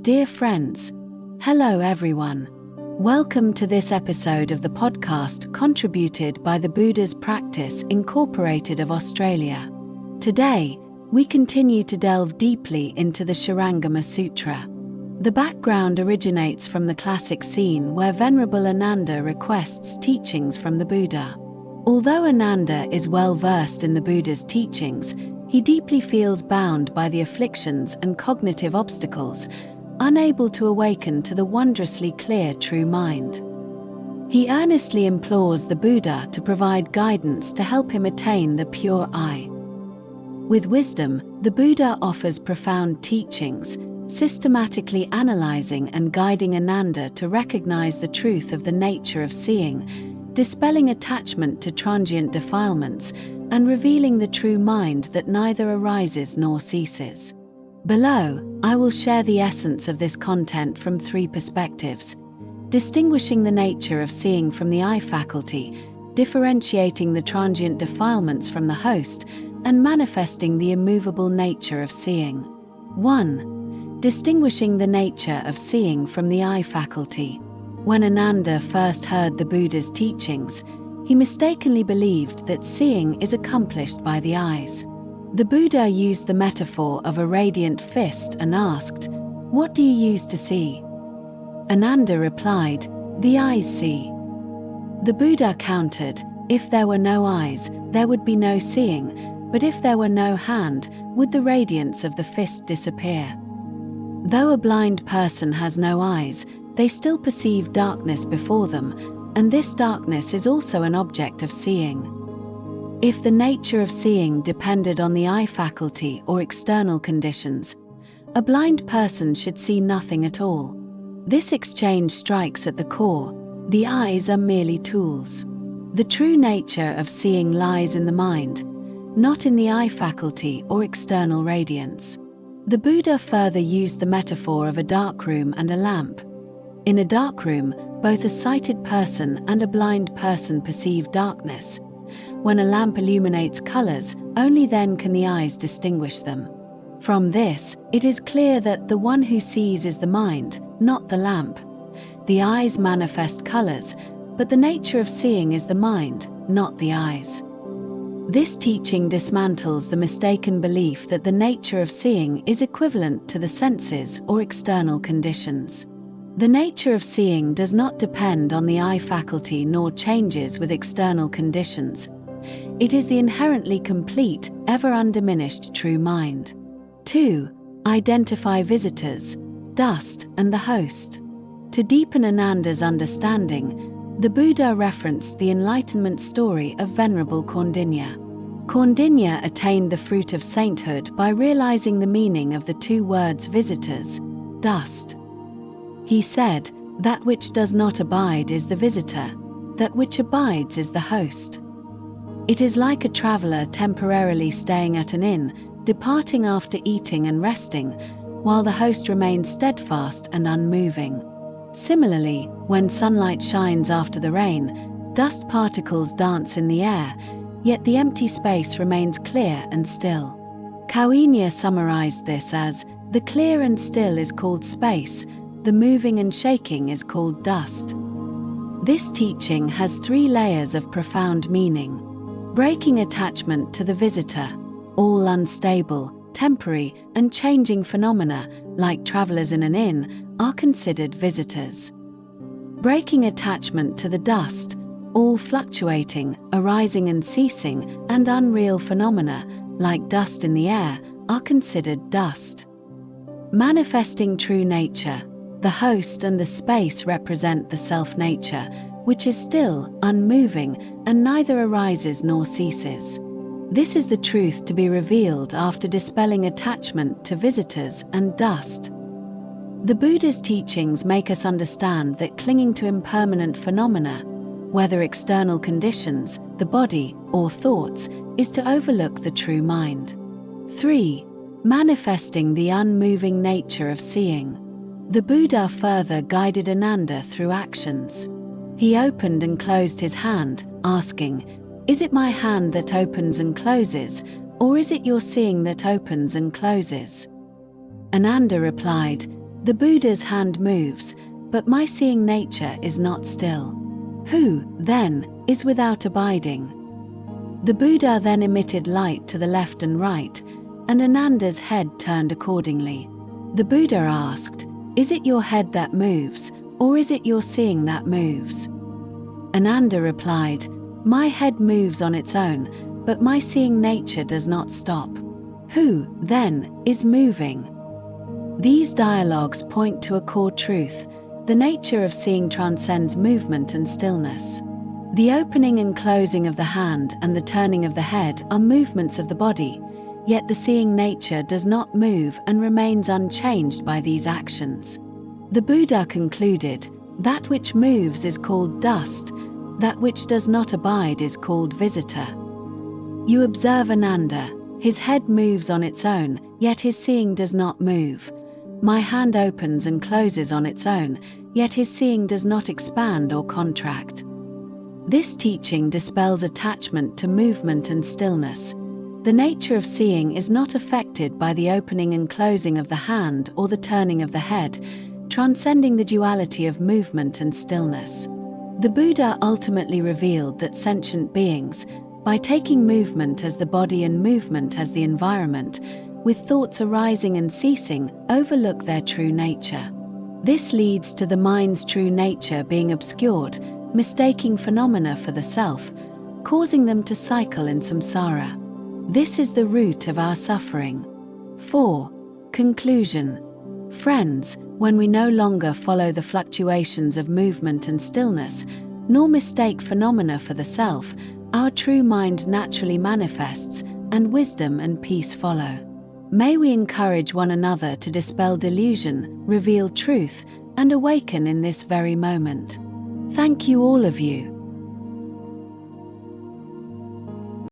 Dear friends, hello everyone. Welcome to this episode of the podcast contributed by the Buddha's Practice Incorporated of Australia. Today, we continue to delve deeply into the Shurangama Sutra. The background originates from the classic scene where Venerable Ananda requests teachings from the Buddha. Although Ananda is well versed in the Buddha's teachings, he deeply feels bound by the afflictions and cognitive obstacles, unable to awaken to the wondrously clear true mind. He earnestly implores the Buddha to provide guidance to help him attain the pure I. With wisdom, the Buddha offers profound teachings, systematically analyzing and guiding Ananda to recognize the truth of the nature of seeing, dispelling attachment to transient defilements, and revealing the true mind that neither arises nor ceases. Below, I will share the essence of this content from three perspectives: distinguishing the nature of seeing from the eye faculty, differentiating the transient defilements from the host, and manifesting the immovable nature of seeing. 1. Distinguishing the nature of seeing from the eye faculty. When Ananda first heard the Buddha's teachings, he mistakenly believed that seeing is accomplished by the eyes. The Buddha used the metaphor of a radiant fist and asked, "What do you use to see?" Ananda replied, "The eyes see." The Buddha countered, "If there were no eyes, there would be no seeing, but if there were no hand, would the radiance of the fist disappear?" Though a blind person has no eyes, they still perceive darkness before them, and this darkness is also an object of seeing. If the nature of seeing depended on the eye faculty or external conditions, a blind person should see nothing at all. This exchange strikes at the core. The eyes are merely tools. The true nature of seeing lies in the mind, not in the eye faculty or external radiance. The Buddha further used the metaphor of a dark room and a lamp. In a dark room, both a sighted person and a blind person perceive darkness. When a lamp illuminates colors, only then can the eyes distinguish them. From this, it is clear that the one who sees is the mind, not the lamp. The eyes manifest colors, but the nature of seeing is the mind, not the eyes. This teaching dismantles the mistaken belief that the nature of seeing is equivalent to the senses or external conditions. The nature of seeing does not depend on the eye faculty nor changes with external conditions. It is the inherently complete, ever undiminished true mind. 2. Identify visitors, dust, and the host. To deepen Ananda's understanding, the Buddha referenced the enlightenment story of Venerable Kaundinya. Kaundinya attained the fruit of sainthood by realizing the meaning of the two words visitors, dust. He said, "That which does not abide is the visitor, that which abides is the host." It is like a traveler temporarily staying at an inn, departing after eating and resting, while the host remains steadfast and unmoving. Similarly, when sunlight shines after the rain, dust particles dance in the air, yet the empty space remains clear and still. Kaundinya summarized this as, "The clear and still is called space, the moving and shaking is called dust." This teaching has three layers of profound meaning. Breaking attachment to the visitor. All unstable, temporary, and changing phenomena, like travelers in an inn, are considered visitors. Breaking attachment to the dust. All fluctuating, arising and ceasing, and unreal phenomena, like dust in the air, are considered dust. Manifesting true nature. The host and the space represent the self-nature, which is still, unmoving, and neither arises nor ceases. This is the truth to be revealed after dispelling attachment to visitors and dust. The Buddha's teachings make us understand that clinging to impermanent phenomena, whether external conditions, the body, or thoughts, is to overlook the true mind. 3. Manifesting the unmoving nature of seeing. The Buddha further guided Ananda through actions. He opened and closed his hand, asking, "Is it my hand that opens and closes, or is it your seeing that opens and closes?" Ananda replied, The Buddha's hand moves, but my seeing nature is not still. Who, then, is without abiding? The Buddha then emitted light to the left and right, and Ananda's head turned accordingly. The Buddha asked, "Is it your head that moves, or is it your seeing that moves?" Ananda replied, "My head moves on its own, but my seeing nature does not stop. Who, then, is moving?" These dialogues point to a core truth: the nature of seeing transcends movement and stillness. The opening and closing of the hand and the turning of the head are movements of the body, yet the seeing nature does not move and remains unchanged by these actions. The Buddha concluded, "That which moves is called dust, that which does not abide is called visitor." You observe Ananda, his head moves on its own, yet his seeing does not move. My hand opens and closes on its own, yet his seeing does not expand or contract. This teaching dispels attachment to movement and stillness. The nature of seeing is not affected by the opening and closing of the hand or the turning of the head, transcending the duality of movement and stillness. The Buddha ultimately revealed that sentient beings, by taking movement as the body and movement as the environment, with thoughts arising and ceasing, overlook their true nature. This leads to the mind's true nature being obscured, mistaking phenomena for the self, causing them to cycle in samsara. This is the root of our suffering. 4. Conclusion. Friends, when we no longer follow the fluctuations of movement and stillness, nor mistake phenomena for the self, our true mind naturally manifests, and wisdom and peace follow. May we encourage one another to dispel delusion, reveal truth, and awaken in this very moment. Thank you all of you.